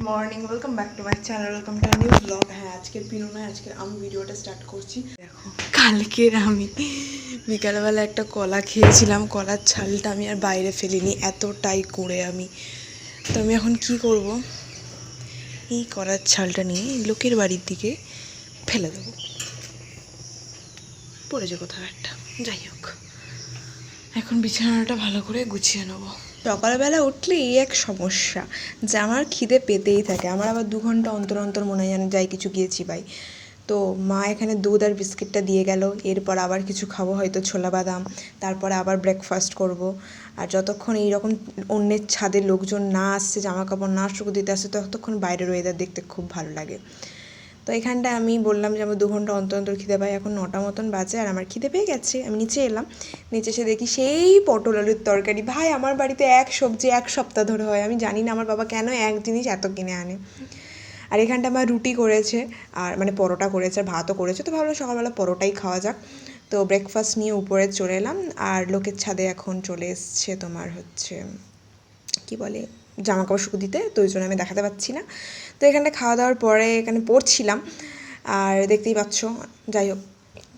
Morning, welcome back to my channel, welcome to new blog. হ্যাঁ, আজকের পিনু নয়, আজকের আমি ভিডিওটা স্টার্ট করছি। দেখো, কালকের আমি বিকালবেলা একটা কলা খেয়েছিলাম, কলার ছালটা আমি আর বাইরে ফেলিনি, এতটাই কুঁড়ে আমি। তো আমি এখন কি করব, এই কলার ছালটা নিয়ে লোকের বাড়ির দিকে ফেলে দেবো, পড়েছে কোথাও একটা। যাই হোক, এখন বিছানাটা ভালো করে গুছিয়ে নেবো। সকালবেলা উঠলে এই এক সমস্যা যে আমার খিদে পেতেই থাকে। আমার আবার 2 ঘন্টা অন্তর অন্তর মনে হয় যেন যাই কিছু গিয়েছি ভাই। তো মা এখানে দুধ আর বিস্কিটটা দিয়ে গেল, এরপর আবার কিছু খাবো, হয়তো ছোলা বাদাম, তারপরে আবার ব্রেকফাস্ট করব। আর যতক্ষণ এইরকম অন্যের ছাদে লোকজন না আসছে, জামা কাপড় না শুকো দিতে আসছে, ততক্ষণ বাইরের ওয়েদার দেখতে খুব ভালো লাগে। তো এখানটায় আমি বললাম যে আমার 2 ঘন্টা অন্তর অন্তর খিদে পাই, এখন 9টা মতন বাজে আর আমার খিদে পেয়ে গেছে। আমি নিচে এলাম, নিচে এসে দেখি সেই পটল আলুর তরকারি। ভাই, আমার বাড়িতে এক সবজি 1 সপ্তাহ ধরে হয়, আমি জানি না আমার বাবা কেন এক জিনিস এত কিনে আনে। আর এখানটা আমার রুটি করেছে, আর মানে পরোটা করেছে, আর ভাতও করেছে। তো ভাবলাম সকালবেলা পরোটাই খাওয়া যাক। তো ব্রেকফাস্ট নিয়ে উপরে চলে এলাম, আর লোকের ছাদে এখন চলে এসছে তোমার হচ্ছে কি বলে জামা কাপড় শুকো দিতে, তো ওই জন্য আমি দেখাতে পাচ্ছি না। তো এখানটা খাওয়া দাওয়ার পরে এখানে পড়ছিলাম, আর দেখতেই পাচ্ছ। যাই হোক,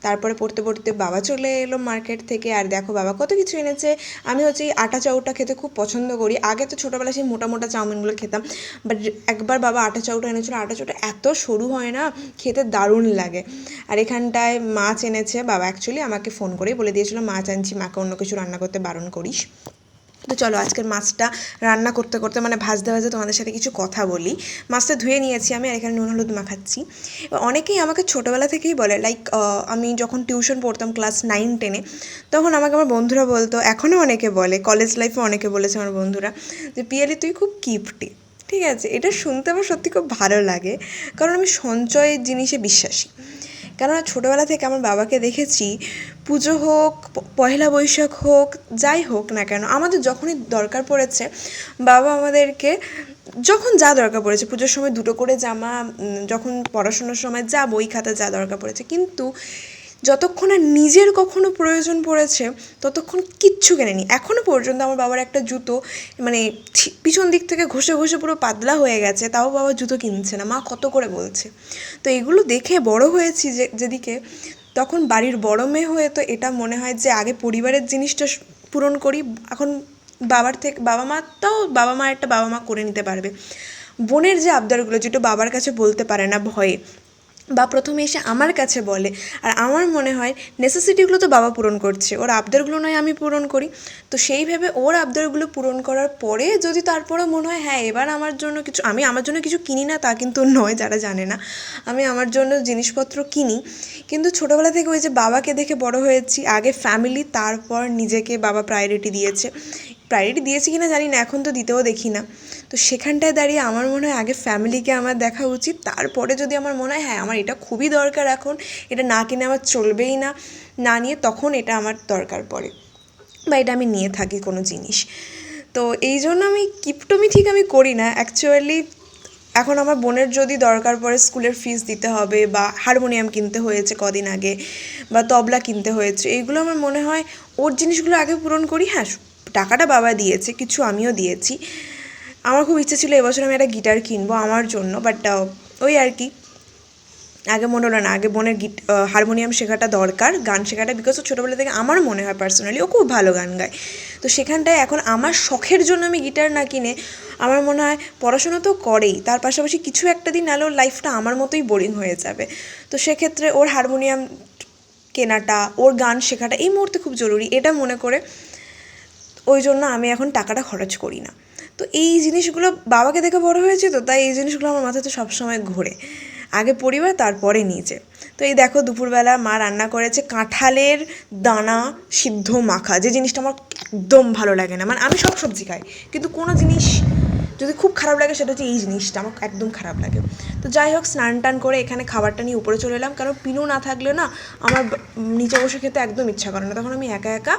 তারপরে পড়তে পড়তে বাবা চলে এলো মার্কেট থেকে, আর দেখো বাবা কত কিছু এনেছে। আমি হচ্ছে এই আটা চাউটা খেতে খুব পছন্দ করি। আগে তো ছোটোবেলায় সেই মোটা মোটা চাউমিনগুলো খেতাম, বাট একবার বাবা আটা চাউটা এনেছিলো। আটা চাউটা এত সরু হয় না, খেতে দারুণ লাগে। আর এখানটায় মাছ এনেছে বাবা, অ্যাকচুয়ালি আমাকে ফোন করেই বলে দিয়েছিলো মাছ আনছি, মাকে অন্য কিছু রান্না করতে বারণ করিস। তো চলো আজকের মাছটা রান্না করতে করতে মানে ভাজতে ভাজতে তোমাদের সাথে কিছু কথা বলি। মাছটা ধুয়ে নিয়েছি আমি, আর এখানে নুন হলুদ মাখাচ্ছি। অনেকেই আমাকে ছোটোবেলা থেকেই বলে, লাইক আমি যখন টিউশন পড়তাম ক্লাস 9-10-এ, তখন আমাকে আমার বন্ধুরা বলতো, এখনও অনেকে বলে, কলেজ লাইফে অনেকে বলেছে আমার বন্ধুরা, যে পিয়ালি তুই খুব কিপটে। ঠিক আছে, এটা শুনতে আমার সত্যি খুব ভালো লাগে, কারণ আমি সঞ্চয় জিনিসে বিশ্বাসী। কেননা ছোটোবেলা থেকে আমার বাবাকে দেখেছি, পুজো হোক, পয়লা বৈশাখ হোক, যাই হোক না কেন, আমাদের যখনই দরকার পড়েছে, বাবা আমাদেরকে যখন যা দরকার পড়েছে, পুজোর সময় 2টো করে জামা, যখন পড়াশোনার সময় যা বই খাতা যা দরকার পড়েছে, কিন্তু যতক্ষণ না নিজের কখনো প্রয়োজন পড়েছে ততক্ষণ কিচ্ছু কেনেনি। এখনও পর্যন্ত আমার বাবার একটা জুতো মানে পিছন দিক থেকে ঘষে ঘষে পুরো পাতলা হয়ে গেছে, তাও বাবা জুতো কিনছে না, মা কত করে বলছে। তো এগুলো দেখে বড় হয়েছি যেদিকে, তখন বাড়ির বড় মেয়ে হয়ে তো এটা মনে হয় যে আগে পরিবারের জিনিসটা পূরণ করি। এখন বাবার থেকে বাবা মায়েরটা বাবা মা করে নিতে পারবে। বোনের যে আবদারগুলো, যেটা বাবার কাছে বলতে পারে না ভয়ে, বা প্রথমে এসে আমার কাছে বলে, আর আমার মনে হয় নেসেসিটিগুলো তো বাবা পূরণ করছে, ওর আবদারগুলো নয় আমি পূরণ করি। তো সেই ভেবে ওর আবদারগুলো পূরণ করার পরে যদি তারপরে মনে হয় হ্যাঁ এবার আমার জন্য কিছু, আমি আমার জন্য কিছু কিনি না তা কিন্তু নয়, যারা জানে না, আমি আমার জন্য জিনিসপত্র কিনি। কিন্তু ছোটোবেলা থেকে ওই যে বাবাকে দেখে বড় হয়েছি, আগে ফ্যামিলি তারপর নিজেকে বাবা প্রায়োরিটি দিয়েছে কিনা জানি না, এখন তো দিতেও দেখি না। তো সেখানটায় দাঁড়িয়ে আমার মনে হয় আগে ফ্যামিলিকে আমার দেখা উচিত, তারপরে যদি আমার মনে হয় হ্যাঁ আমার এটা খুবই দরকার, এখন এটা না কিনে আমার চলবেই না, না নিয়ে তখন এটা আমার দরকার পড়ে, বা এটা আমি নিয়ে থাকি কোনো জিনিস। তো এই জন্য আমি কিপটমি ঠিক আমি করি না অ্যাকচুয়ালি। এখন আমার বোনের যদি দরকার পড়ে, স্কুলের ফিস দিতে হবে, বা হারমোনিয়াম কিনতে হয়েছে কদিন আগে, বা তবলা কিনতে হয়েছে, এইগুলো আমার মনে হয় ওর জিনিসগুলো আগে পূরণ করি। হ্যাঁ, টাকাটা বাবা দিয়েছে, কিছু আমিও দিয়েছি। আমার খুব ইচ্ছে ছিল এবছর আমি একটা গিটার কিনবো আমার জন্য, বাট ওই আর কি, আগে মনে হলো না, আগে বোনের হারমোনিয়াম শেখাটা দরকার, গান শেখাটা, বিকজ ও ছোটোবেলা থেকে আমার মনে হয় পার্সোনালি ও খুব ভালো গান গায়। তো সেখানটায় এখন আমার শখের জন্য আমি গিটার না কিনে, আমার মনে হয় পড়াশোনা তো করেই, তার পাশাপাশি কিছু একটা দিন নাহলে ওর লাইফটা আমার মতোই বোরিং হয়ে যাবে। তো সেক্ষেত্রে ওর হারমোনিয়াম কেনাটা, ওর গান শেখাটা এই মুহূর্তে খুব জরুরি, এটা মনে করে ওই জন্য আমি এখন টাকাটা খরচ করি না। তো এই জিনিসগুলো বাবাকে দেখে বড় হয়েছে, তো তাই এই জিনিসগুলো আমার মাথাতে সবসময় ঘোরে, আগে পরিবার তারপরে নিজে। তো এই দেখো দুপুরবেলা মা রান্না করেছে কাঁঠালের দানা সিদ্ধ মাখা, যে জিনিসটা আমার একদম ভালো লাগে না। মানে আমি সব সবজি খাই, কিন্তু কোনো জিনিস যদি খুব খারাপ লাগে সেটা হচ্ছে এই জিনিসটা, আমার একদম খারাপ লাগে। তো যাই হোক, স্নান টান করে এখানে খাবারটা নিয়ে উপরে চলে এলাম, কারণ পিনু না থাকলে না আমার নিচে বসে খেতে একদম ইচ্ছা করে না, তখন আমি একা একা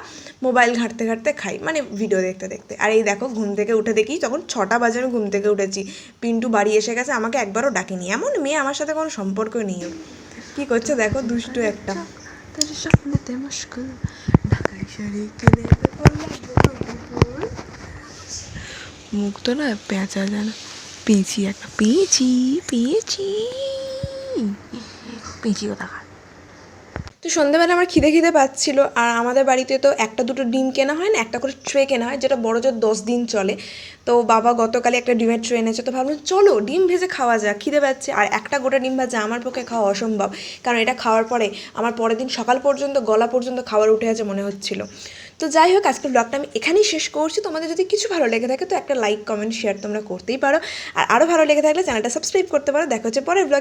মোবাইল ঘাঁটতে ঘাঁটতে খাই, মানে ভিডিও দেখতে দেখতে। আর এই দেখো ঘুম থেকে উঠে দেখি তখন 6টা বাজে, আমি ঘুম থেকে উঠেছি, পিন্টু বাড়ি এসে গেছে, আমাকে একবারও ডাকেনি। এমন মেয়ে আমার সাথে কোনো সম্পর্ক নেই। কী করছে দেখো, দুষ্টু একটা। মুখ তো না পেঁচা যেন, পেয়েছি একটা, পেয়েছি পেয়েছি পেয়েছি কথা। তো সন্ধ্যাবেলা আমার খিদে পাচ্ছিল, আর আমাদের বাড়িতে তো একটা দুটো ডিম কেনা হয় না, একটা করে ট্রে কেনা হয়, যেটা বড় জোর 10 দিন চলে। তো বাবা গতকালই একটা ডিমের ট্রে এনেছে, তো ভাবলাম চলো ডিম ভেজে খাওয়া যাক, খিদে পাচ্ছে। আর একটা গোটা ডিম ভাজা আমার পক্ষে খাওয়া অসম্ভব, কারণ এটা খাওয়ার পরে আমার পরের দিন সকাল পর্যন্ত গলা পর্যন্ত খাবার উঠে আছে মনে হচ্ছিল। তো যাই হোক, আজকের ব্লগটা আমি এখানেই শেষ করছি। তোমাদের যদি কিছু ভালো লেগে থাকে তো একটা লাইক কমেন্ট শেয়ার তোমরা করতেই পারো, আর আরও ভালো লেগে থাকলে চ্যানেলটা সাবস্ক্রাইব করতে পারো। দেখা হচ্ছে পরের ব্লগে।